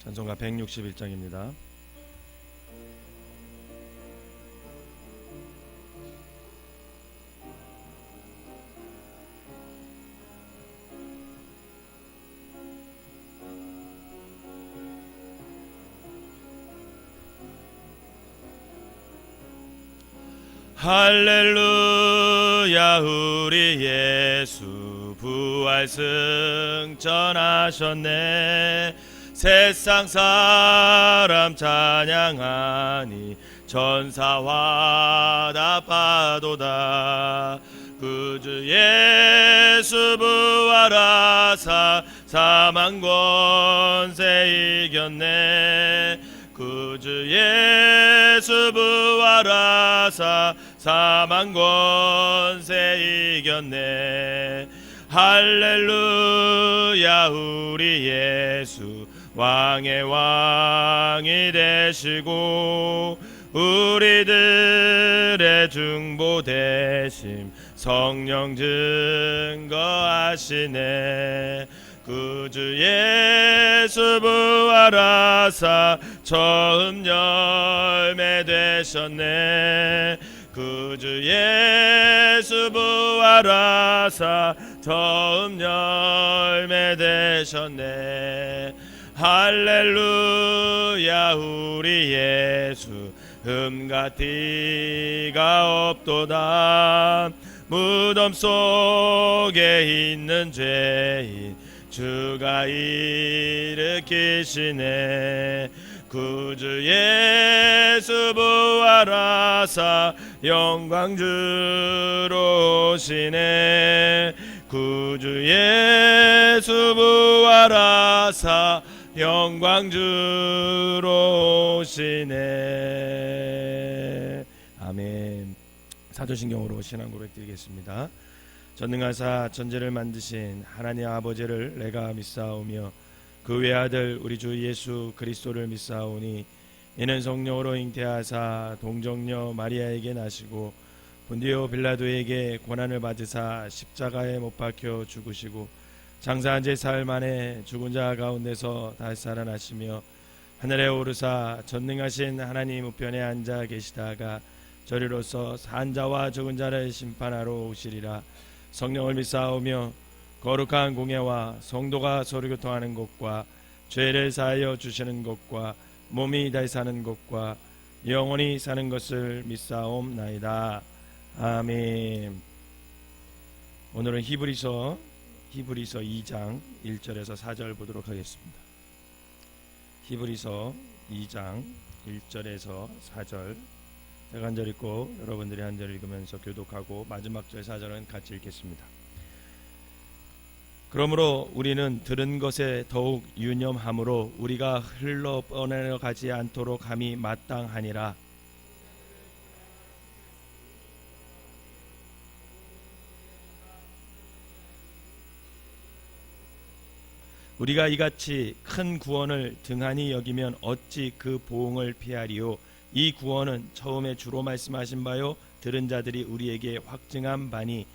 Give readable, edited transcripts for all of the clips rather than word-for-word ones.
찬송가 161장입니다. 할렐루야 우리 예수 부활 승천하셨네. 세상 사람 찬양하니 천사와 답하도다. 구주 예수 부활하사 사망 권세 이겼네. 구주 예수 부활하사 사망 권세 이겼네. 할렐루야 우리 예수 왕의 왕이 되시고 우리들의 중보 되심 성령 증거하시네. 구주 예수 부활하사 처음 열매 되셨네. 구주 예수 부활하사 처음 열매 되셨네. 할렐루야 우리 예수 흠과 티가 없도다. 무덤 속에 있는 죄인 주가 일으키시네. 구주 예수 부활하사 영광 주로 오시네. 구주 예수 부활하사 영광 주로 오시네. 아멘. 사도신경으로 신앙 고백 드리겠습니다. 전능하사 천지를 만드신 하나님 아버지를 내가 믿사오며 그 외아들 우리 주 예수 그리스도를 믿사오니 이는 성령으로 잉태하사 동정녀 마리아에게 나시고 본디오 빌라도에게 고난을 받으사 십자가에 못 박혀 죽으시고 장사한 지 사흘 만에 죽은 자 가운데서 다시 살아나시며 하늘에 오르사 전능하신 하나님 우편에 앉아 계시다가 저리로서 산 자와 죽은 자를 심판하러 오시리라. 성령을 믿사오며 거룩한 공예와 성도가 서로 교통하는 것과 죄를 사하여 주시는 것과 몸이 다시 사는 것과 영원히 사는 것을 믿사옵나이다. 아멘. 오늘은 히브리서 2장 1절에서 4절 보도록 하겠습니다. 히브리서 2장 1절에서 4절 제가 한 절 읽고 여러분들이 한 절 읽으면서 교독하고 마지막 절 4절은 같이 읽겠습니다. 그러므로 우리는 들은 것에 더욱 유념함으로 우리가 흘러 뻗어가지 않도록 함이 마땅하니라. 우리가 이같이 큰 구원을 등한히 여기면 어찌 그 보응을 피하리요. 이 구원은 처음에 주로 말씀하신 바요 들은 자들이 우리에게 확증한 바니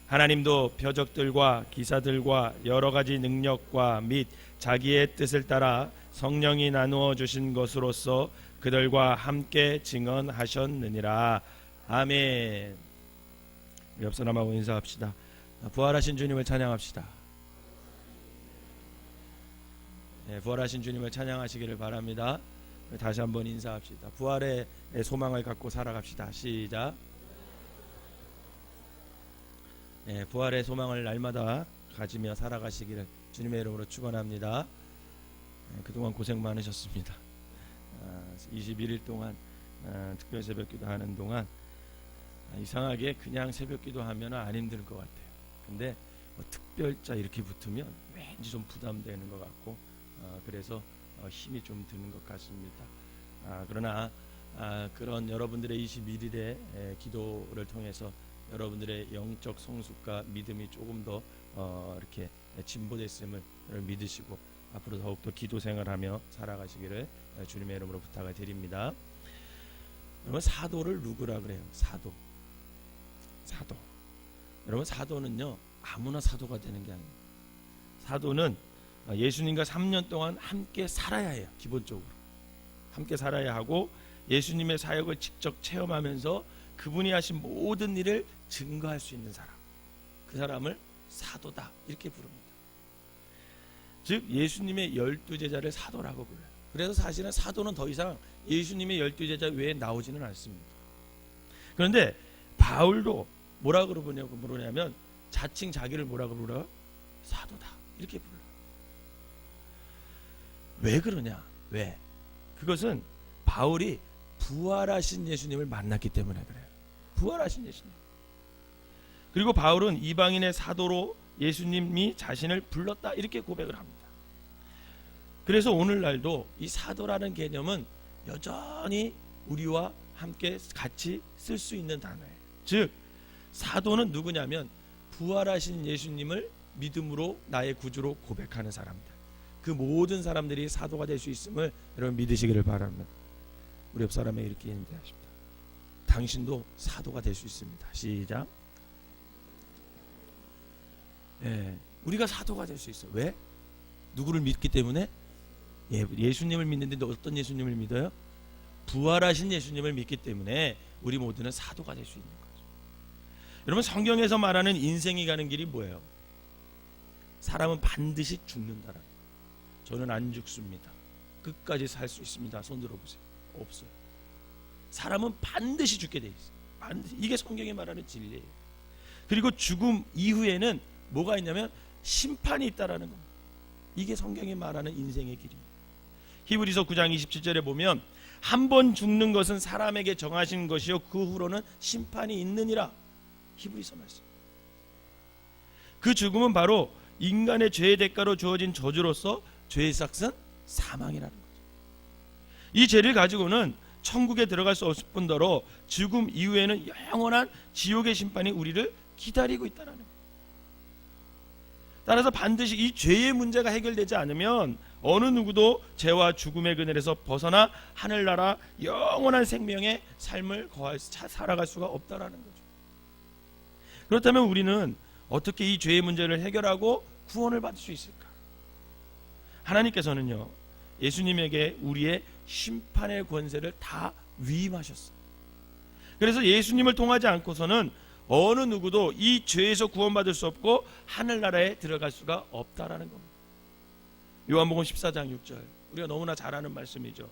하나님도 표적들과 기사들과 여러 가지 능력과 및 자기의 뜻을 따라 성령이 나누어 주신 것으로서 그들과 함께 증언하셨느니라. 아멘. 옆 사람하고 인사합시다. 부활하신 주님을 찬양합시다. 네, 부활하신 주님을 찬양하시기를 바랍니다. 다시 한번 인사합시다. 부활의 소망을 갖고 살아갑시다. 시작. 네, 부활의 소망을 날마다 가지며 살아가시기를 주님의 이름으로 축원합니다. 네, 그동안 고생 많으셨습니다. 21일 동안 특별 새벽기도 하는 동안 이상하게 그냥 새벽기도 하면 안 힘들 것 같아요. 근데 특별자 이렇게 붙으면 왠지 좀 부담되는 것 같고 그래서 힘이 좀 드는 것 같습니다. 그러나 그런 여러분들의 21일의 기도를 통해서 여러분들의 영적 성숙과 믿음이 조금 더 이렇게 진보됐음을 믿으시고 앞으로 더욱더 기도 생활하며 살아가시기를 주님의 이름으로 부탁을 드립니다. 여러분, 사도를 누구라 그래요? 사도. 여러분, 사도는요 아무나 사도가 되는 게 아닙니다. 사도는 예수님과 3년 동안 함께 살아야 해요. 기본적으로 함께 살아야 하고 예수님의 사역을 직접 체험하면서 그분이 하신 모든 일을 증거할 수 있는 사람, 그 사람을 사도다 이렇게 부릅니다. 즉 예수님의 12제자를 사도라고 불러요. 그래서 사실은 사도는 더 이상 예수님의 12제자 외에 나오지는 않습니다. 그런데 바울도 뭐라고 부르냐면 자칭 자기를 뭐라고 불러요? 사도다 이렇게 불러요. 왜 그러냐? 왜? 그것은 바울이 부활하신 예수님을 만났기 때문에 그래요. 부활하신 예수님. 그리고 바울은 이방인의 사도로 예수님이 자신을 불렀다 이렇게 고백을 합니다. 그래서 오늘날도 이 사도라는 개념은 여전히 우리와 함께 같이 쓸 수 있는 단어예요. 즉 사도는 누구냐면 부활하신 예수님을 믿음으로 나의 구주로 고백하는 사람들, 그 모든 사람들이 사도가 될 수 있음을 여러분 믿으시기를 바랍니다. 우리 옆 사람에게 이렇게 인도하십니다. 당신도 사도가 될 수 있습니다. 시작. 우리가 사도가 될 수 있어요. 왜? 누구를 믿기 때문에? 예수님을 믿는데 어떤 예수님을 믿어요? 부활하신 예수님을 믿기 때문에 우리 모두는 사도가 될 수 있는 거죠. 여러분 성경에서 말하는 인생이 가는 길이 뭐예요? 사람은 반드시 죽는다라는 거예요. 저는 안 죽습니다. 끝까지 살 수 있습니다. 손 들어보세요. 없어요. 사람은 반드시 죽게 돼 있어요. 반드시. 이게 성경이 말하는 진리예요. 그리고 죽음 이후에는 뭐가 있냐면 심판이 있다라는 겁니다. 이게 성경이 말하는 인생의 길이에요. 히브리서 9장 27절에 보면 한 번 죽는 것은 사람에게 정하신 것이요 그 후로는 심판이 있느니라. 히브리서 말씀. 그 죽음은 바로 인간의 죄의 대가로 주어진 저주로서 죄의 삭은 사망이라는 거죠. 이 죄를 가지고는 천국에 들어갈 수 없을 뿐더러 죽음 이후에는 영원한 지옥의 심판이 우리를 기다리고 있다는 거예요. 따라서 반드시 이 죄의 문제가 해결되지 않으면 어느 누구도 죄와 죽음의 그늘에서 벗어나 하늘나라 영원한 생명의 삶을 살아갈 수가 없다라는 거죠. 그렇다면 우리는 어떻게 이 죄의 문제를 해결하고 구원을 받을 수 있을까? 하나님께서는요 예수님에게 우리의 심판의 권세를 다 위임하셨어요. 그래서 예수님을 통하지 않고서는 어느 누구도 이 죄에서 구원받을 수 없고 하늘나라에 들어갈 수가 없다라는 겁니다. 요한복음 14장 6절 우리가 너무나 잘 아는 말씀이죠.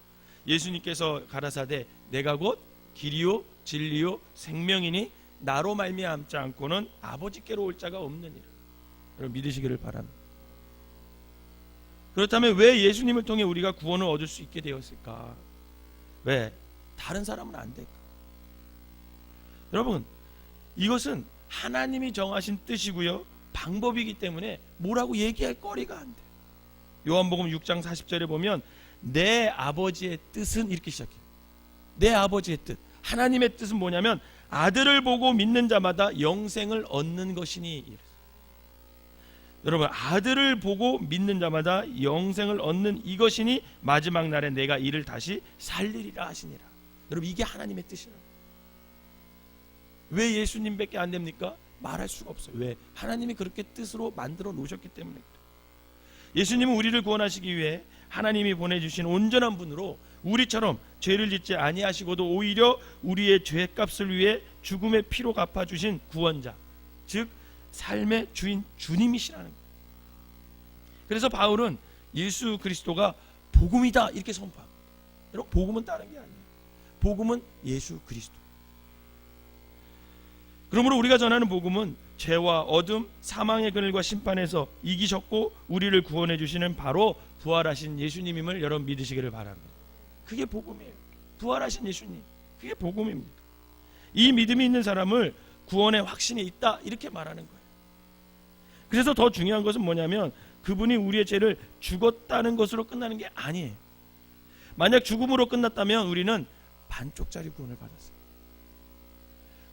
예수님께서 가라사대 내가 곧 길이요 진리요 생명이니 나로 말미암지 않고는 아버지께로 올 자가 없느니라. 여러분 믿으시기를 바랍니다. 그렇다면 왜 예수님을 통해 우리가 구원을 얻을 수 있게 되었을까? 왜? 다른 사람은 안 될까? 여러분 이것은 하나님이 정하신 뜻이고요 방법이기 때문에 뭐라고 얘기할 거리가 안 돼. 요한복음 6장 40절에 보면 내 아버지의 뜻은 이렇게 시작해요. 내 아버지의 뜻. 하나님의 뜻은 뭐냐면 아들을 보고 믿는 자마다 영생을 얻는 것이니. 여러분 아들을 보고 믿는 자마다 영생을 얻는 이것이니 마지막 날에 내가 이를 다시 살리리라 하시니라. 여러분 이게 하나님의 뜻이라고. 왜 예수님밖에 안 됩니까? 말할 수가 없어요. 왜? 하나님이 그렇게 뜻으로 만들어 놓으셨기 때문에 그래요. 예수님은 우리를 구원하시기 위해 하나님이 보내주신 온전한 분으로 우리처럼 죄를 짓지 아니하시고도 오히려 우리의 죄값을 위해 죽음의 피로 갚아주신 구원자, 즉 삶의 주인 주님이시라는 거예요. 그래서 바울은 예수 그리스도가 복음이다 이렇게 선포합니다. 여러분 복음은 다른 게 아니에요. 복음은 예수 그리스도. 그러므로 우리가 전하는 복음은 죄와 어둠, 사망의 그늘과 심판에서 이기셨고 우리를 구원해 주시는 바로 부활하신 예수님임을 여러분 믿으시기를 바랍니다. 그게 복음이에요. 부활하신 예수님, 그게 복음입니다. 이 믿음이 있는 사람을 구원의 확신이 있다 이렇게 말하는 거예요. 그래서 더 중요한 것은 뭐냐면 그분이 우리의 죄를 죽었다는 것으로 끝나는 게 아니에요. 만약 죽음으로 끝났다면 우리는 반쪽짜리 구원을 받았어요.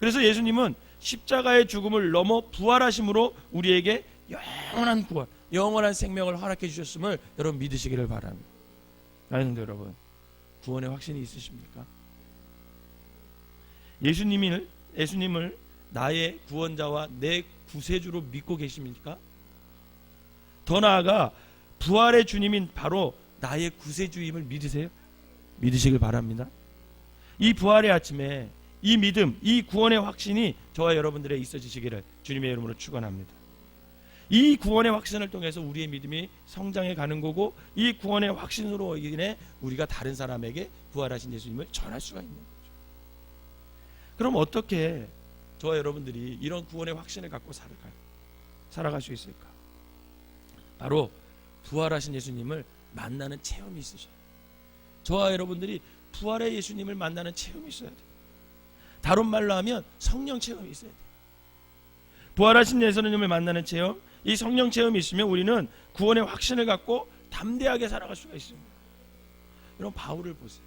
그래서 예수님은 십자가의 죽음을 넘어 부활하심으로 우리에게 영원한 구원, 영원한 생명을 허락해 주셨음을 여러분 믿으시기를 바랍니다. 그런데 여러분 구원의 확신이 있으십니까? 예수님을 나의 구원자와 내 구세주로 믿고 계십니까? 더 나아가 부활의 주님인 바로 나의 구세주임을 믿으세요? 믿으시길 바랍니다. 이 부활의 아침에 이 믿음, 이 구원의 확신이 저와 여러분들에 있어지시기를 주님의 이름으로 축원합니다. 이 구원의 확신을 통해서 우리의 믿음이 성장해 가는 거고, 이 구원의 확신으로 인해 우리가 다른 사람에게 부활하신 예수님을 전할 수가 있는 거죠. 그럼 어떻게 저와 여러분들이 이런 구원의 확신을 갖고 살아갈 수 있을까? 바로 부활하신 예수님을 만나는 체험이 있으셔야 돼요. 저와 여러분들이 부활의 예수님을 만나는 체험이 있어야 돼요. 다른 말로 하면 성령 체험이 있어야 돼요. 부활하신 예수님을 만나는 체험, 이 성령 체험이 있으면 우리는 구원의 확신을 갖고 담대하게 살아갈 수가 있습니다. 여러분, 바울을 보세요.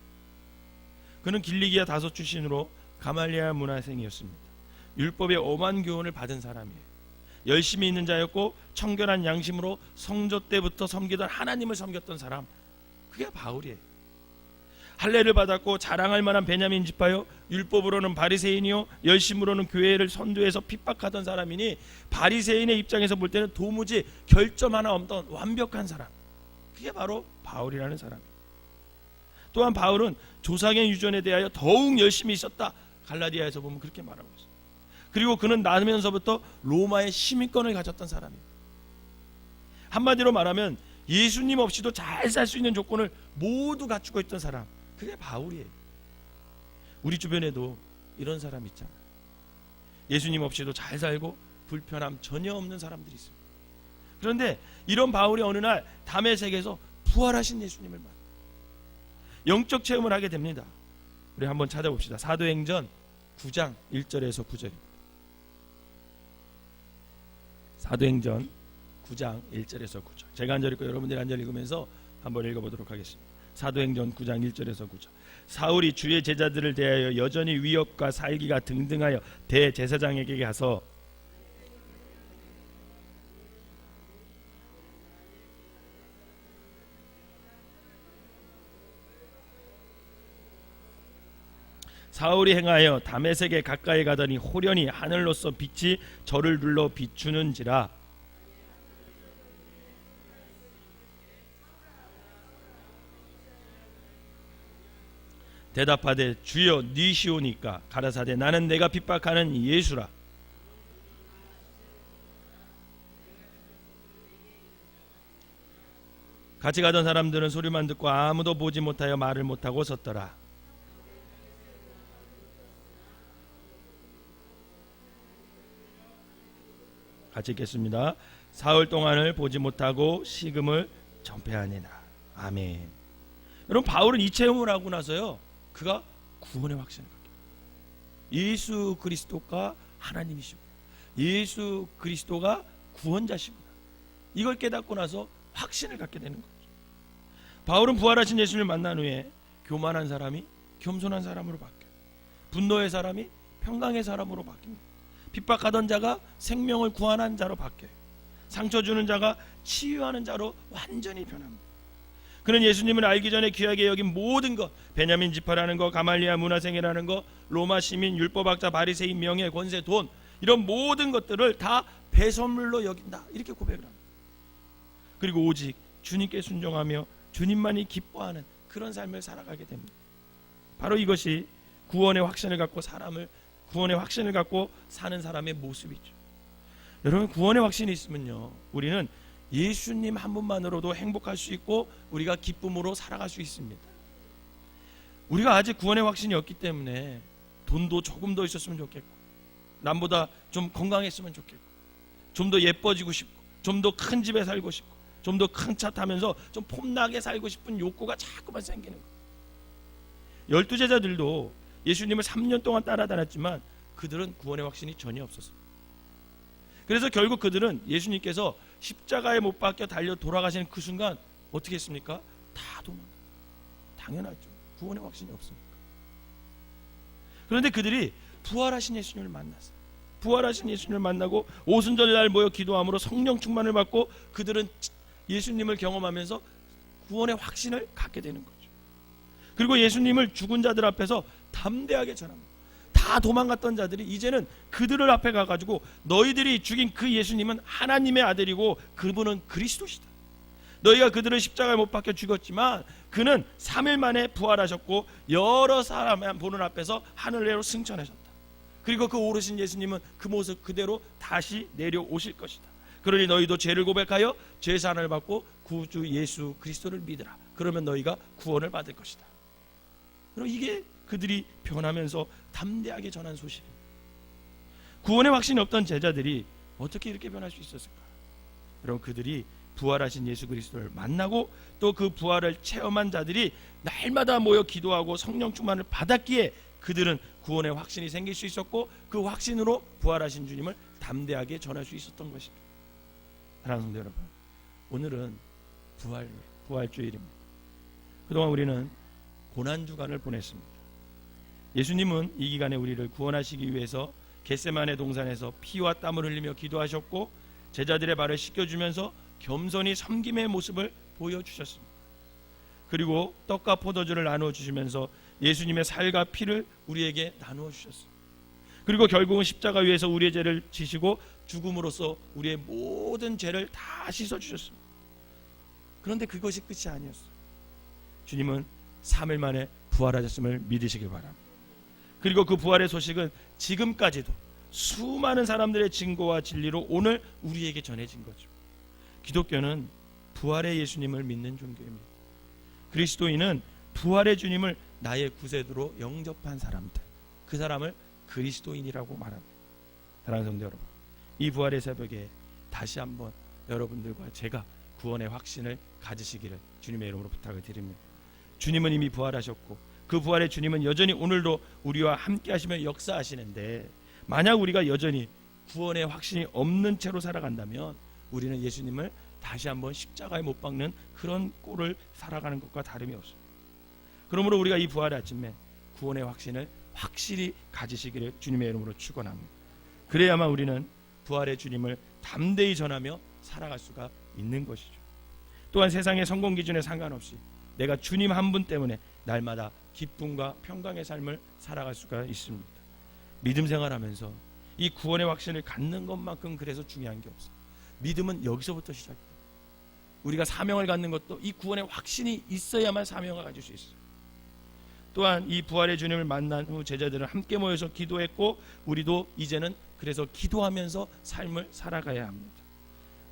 그는 길리기아 다소 출신으로 가말리아 문화생이었습니다. 율법의 엄한 교훈을 받은 사람이에요. 열심히 있는 자였고 청결한 양심으로 성조 때부터 섬기던 하나님을 섬겼던 사람, 그게 바울이에요. 할례를 받았고 자랑할 만한 베냐민 지파요, 율법으로는 바리새인이요 열심으로는 교회를 선두해서 핍박하던 사람이니 바리새인의 입장에서 볼 때는 도무지 결점 하나 없던 완벽한 사람, 그게 바로 바울이라는 사람이에요. 또한 바울은 조상의 유전에 대하여 더욱 열심히 있었다, 갈라디아에서 보면 그렇게 말하고 있어요. 그리고 그는 나면서부터 로마의 시민권을 가졌던 사람이에요. 한마디로 말하면 예수님 없이도 잘 살 수 있는 조건을 모두 갖추고 있던 사람, 그게 바울이에요. 우리 주변에도 이런 사람 있잖아요. 예수님 없이도 잘 살고 불편함 전혀 없는 사람들이 있습니다. 그런데 이런 바울이 어느 날 다메섹에서 부활하신 예수님을 만나요. 영적 체험을 하게 됩니다. 우리 한번 찾아봅시다. 사도행전 9장 1절에서 9절입니다. 사도행전 9장 1절에서 9절. 제가 한 절 읽고 여러분들이 한 절 읽으면서 한번 읽어보도록 하겠습니다. 사도행전 9장 1절에서 9절. 사울이 주의 제자들을 대하여 여전히 위협과 살기가 등등하여 대제사장에게 가서 사울이 행하여 다메섹에 가까이 가더니 호련히 하늘로서 빛이 저를 눌러 비추는지라. 대답하되 주여 니시오니까 가라사대 나는 내가 핍박하는 예수라. 같이 가던 사람들은 소리만 듣고 아무도 보지 못하여 말을 못하고 섰더라. 같이 읽겠습니다. 사흘 동안을 보지 못하고 식음을 전폐하니라. 아멘. 여러분, 바울은 이 체험을 하고 나서요, 그가 구원의 확신을 갖게 됩니다. 예수 그리스도가 하나님이시구나, 예수 그리스도가 구원자시구나, 이걸 깨닫고 나서 확신을 갖게 되는 거죠. 바울은 부활하신 예수님을 만난 후에 교만한 사람이 겸손한 사람으로 바뀌어요. 분노의 사람이 평강의 사람으로 바뀝니다. 핍박하던 자가 생명을 구원한 자로 바뀌어요. 상처 주는 자가 치유하는 자로 완전히 변합니다. 그는 예수님을 알기 전에 귀하게 여긴 모든 것, 베냐민 지파라는 것, 가말리아 문화생이라는 것, 로마 시민, 율법학자, 바리새인, 명예, 권세, 돈, 이런 모든 것들을 다 배설물로 여긴다, 이렇게 고백을 합니다. 그리고 오직 주님께 순종하며 주님만이 기뻐하는 그런 삶을 살아가게 됩니다. 바로 이것이 구원의 확신을 갖고 사는 사람의 모습이죠. 여러분, 구원의 확신이 있으면요, 우리는 예수님 한 분만으로도 행복할 수 있고 우리가 기쁨으로 살아갈 수 있습니다. 우리가 아직 구원의 확신이 없기 때문에 돈도 조금 더 있었으면 좋겠고, 남보다 좀 건강했으면 좋겠고, 좀 더 예뻐지고 싶고, 좀 더 큰 집에 살고 싶고, 좀 더 큰 차 타면서 좀 폼나게 살고 싶은 욕구가 자꾸만 생기는 거예요. 12제자들도 예수님을 3년 동안 따라다녔지만 그들은 구원의 확신이 전혀 없었습니다. 그래서 결국 그들은 예수님께서 십자가에 못 박혀 달려 돌아가시는 그 순간 어떻게 했습니까? 다 도망가요. 당연하죠. 구원의 확신이 없으니까. 그런데 그들이 부활하신 예수님을 만났어요. 부활하신 예수님을 만나고 오순절날 모여 기도함으로 성령 충만을 받고 그들은 예수님을 경험하면서 구원의 확신을 갖게 되는 거죠. 그리고 예수님을 죽은 자들 앞에서 담대하게 전합니다. 다 도망갔던 자들이 이제는 그들을 앞에 가가지고 너희들이 죽인 그 예수님은 하나님의 아들이고 그분은 그리스도시다. 너희가 그들을 십자가에 못 박혀 죽였지만 그는 3일 만에 부활하셨고 여러 사람 보는 앞에서 하늘내로 승천하셨다. 그리고 그 오르신 예수님은 그 모습 그대로 다시 내려오실 것이다. 그러니 너희도 죄를 고백하여 죄 사함을 받고 구주 예수 그리스도를 믿으라. 그러면 너희가 구원을 받을 것이다. 그럼 이게 그들이 변하면서 담대하게 전한 소식입니다. 구원의 확신이 없던 제자들이 어떻게 이렇게 변할 수 있었을까? 여러분, 그들이 부활하신 예수 그리스도를 만나고 또 그 부활을 체험한 자들이 날마다 모여 기도하고 성령 충만을 받았기에 그들은 구원의 확신이 생길 수 있었고 그 확신으로 부활하신 주님을 담대하게 전할 수 있었던 것입니다. 사랑하는 성도 여러분, 오늘은 부활주일입니다. 그동안 우리는 고난주간을 보냈습니다. 예수님은 이 기간에 우리를 구원하시기 위해서 겟세마네 동산에서 피와 땀을 흘리며 기도하셨고 제자들의 발을 씻겨주면서 겸손히 섬김의 모습을 보여주셨습니다. 그리고 떡과 포도주를 나누어 주시면서 예수님의 살과 피를 우리에게 나누어 주셨습니다. 그리고 결국은 십자가 위에서 우리의 죄를 지시고 죽음으로써 우리의 모든 죄를 다 씻어주셨습니다. 그런데 그것이 끝이 아니었어요. 주님은 3일 만에 부활하셨음을 믿으시길 바랍니다. 그리고 그 부활의 소식은 지금까지도 수많은 사람들의 증거와 진리로 오늘 우리에게 전해진 거죠. 기독교는 부활의 예수님을 믿는 종교입니다. 그리스도인은 부활의 주님을 나의 구세주로 영접한 사람들, 그 사람을 그리스도인이라고 말합니다. 사랑하는 성도 여러분, 이 부활의 새벽에 다시 한번 여러분들과 제가 구원의 확신을 가지시기를 주님의 이름으로 부탁을 드립니다. 주님은 이미 부활하셨고 그 부활의 주님은 여전히 오늘도 우리와 함께 하시며 역사하시는데, 만약 우리가 여전히 구원의 확신이 없는 채로 살아간다면 우리는 예수님을 다시 한번 십자가에 못 박는 그런 꼴을 살아가는 것과 다름이 없습니다. 그러므로 우리가 이 부활의 아침에 구원의 확신을 확실히 가지시기를 주님의 이름으로 축원합니다. 그래야만 우리는 부활의 주님을 담대히 전하며 살아갈 수가 있는 것이죠. 또한 세상의 성공 기준에 상관없이 내가 주님 한 분 때문에 날마다 기쁨과 평강의 삶을 살아갈 수가 있습니다. 믿음 생활하면서 이 구원의 확신을 갖는 것만큼 그래서 중요한 게 없어요. 믿음은 여기서부터 시작돼요. 우리가 사명을 갖는 것도 이 구원의 확신이 있어야만 사명을 가질 수 있어요. 또한 이 부활의 주님을 만난 후 제자들은 함께 모여서 기도했고 우리도 이제는 그래서 기도하면서 삶을 살아가야 합니다.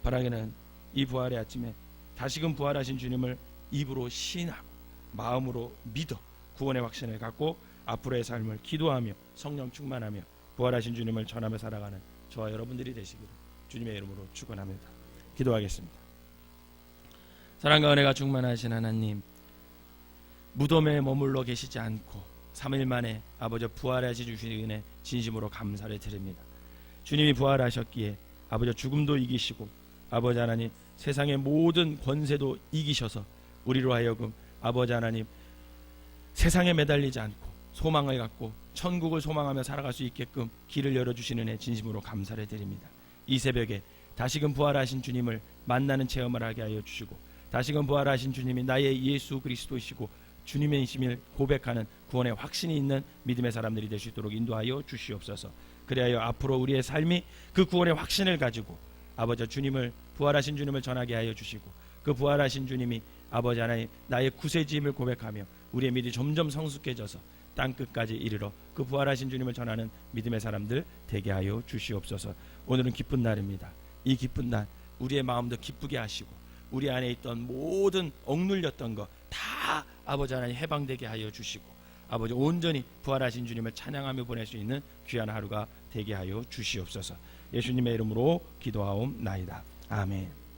바라기는 이 부활의 아침에 다시금 부활하신 주님을 입으로 시인하고 마음으로 믿어 구원의 확신을 갖고 앞으로의 삶을 기도하며 성령 충만하며 부활하신 주님을 전하며 살아가는 저와 여러분들이 되시기를 주님의 이름으로 축원합니다. 기도하겠습니다. 사랑과 은혜가 충만하신 하나님, 무덤에 머물러 계시지 않고 3일 만에 아버지 부활하시 주신 은혜 진심으로 감사를 드립니다. 주님이 부활하셨기에 아버지 죽음도 이기시고 아버지 하나님 세상의 모든 권세도 이기셔서 우리로 하여금 아버지 하나님 세상에 매달리지 않고 소망을 갖고 천국을 소망하며 살아갈 수 있게끔 길을 열어주시는 애 진심으로 감사를 드립니다. 이 새벽에 다시금 부활하신 주님을 만나는 체험을 하게 하여 주시고 다시금 부활하신 주님이 나의 예수 그리스도이시고 주님의 이심을 고백하는 구원의 확신이 있는 믿음의 사람들이 될 수 있도록 인도하여 주시옵소서. 그리하여 앞으로 우리의 삶이 그 구원의 확신을 가지고 아버지 주님을 부활하신 주님을 전하게 하여 주시고 그 부활하신 주님이 아버지 하나님 나의 구세주임을 고백하며 우리의 믿음이 점점 성숙해져서 땅끝까지 이르러 그 부활하신 주님을 전하는 믿음의 사람들 되게 하여 주시옵소서. 오늘은 기쁜 날입니다. 이 기쁜 날 우리의 마음도 기쁘게 하시고 우리 안에 있던 모든 억눌렸던 것 다 아버지 하나님 해방되게 하여 주시고 아버지 온전히 부활하신 주님을 찬양하며 보낼 수 있는 귀한 하루가 되게 하여 주시옵소서. 예수님의 이름으로 기도하옵나이다. 아멘.